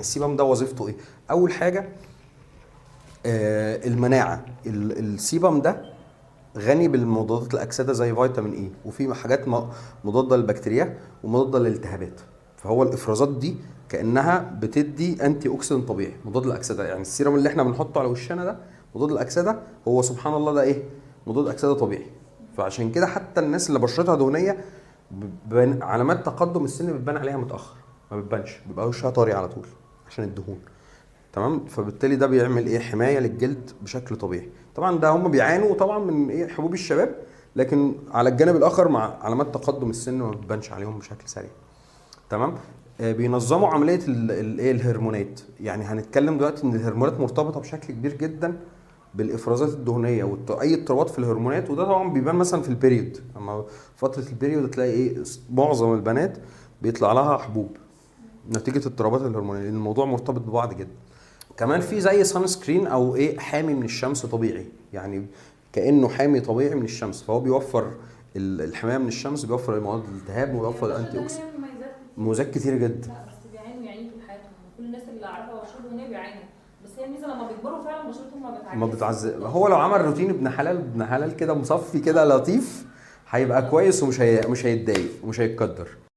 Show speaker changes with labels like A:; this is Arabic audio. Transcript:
A: السيبم ده وظيفته ايه؟ اول حاجه المناعه. السيبم ده غني بالمضادات الاكسده زي فيتامين اي، وفي حاجات مضاده للبكتيريا ومضاده للالتهابات. فهو الافرازات دي كانها بتدي انتي اوكسيدنت طبيعي مضاد للاكسده. يعني السيرم اللي احنا بنحطه على وشنا ده مضاد الاكسده، هو سبحان الله ده ايه؟ مضاد اكسده طبيعي. فعشان كده حتى الناس اللي بشرتها دهنيه علامات تقدم السن بتبان عليها متاخر، ما بتبانش، بيبقى وشها طري على طول عشان الدهون. تمام. فبالتالي ده بيعمل ايه؟ حمايه للجلد بشكل طبيعي. طبعا ده هم بيعانوا طبعا من ايه؟ حبوب الشباب، لكن على الجانب الاخر مع علامات تقدم السن ما بتبانش عليهم بشكل سريع. تمام. بينظموا عمليه الايه؟ الهرمونات. يعني هنتكلم دلوقتي ان الهرمونات مرتبطه بشكل كبير جدا بالافرازات الدهنيه واي اضطرابات في الهرمونات، وده طبعا بيبان مثلا في البريود. اما فتره البريود تلاقي ايه؟ معظم البنات بيطلع لها حبوب نتيجه اضطرابات الهرمونيه، لان الموضوع مرتبط ببعض جدا. كمان في زي سان سكرين او ايه؟ حامي من الشمس طبيعي، يعني كانه حامي طبيعي من الشمس، فهو بيوفر الحمايه من الشمس، بيوفر مواد الالتهاب ويوفر الانتي اوكسيدنت، مميزات كتير جدا.
B: لا بس بيعانوا يعني طول حياتهم، كل الناس اللي اعرفها بشرتهم هنا بيعانوا، بس هي الميزه لما بيكبروا فعلا بشرتهم ما
A: ما
B: بتعجزش.
A: بتعذب. هو لو عمل روتين ابن حلال ابن حلال كده مصفي كده لطيف، هيبقى كويس ومش مش هيتضايق ومش هيتقدر.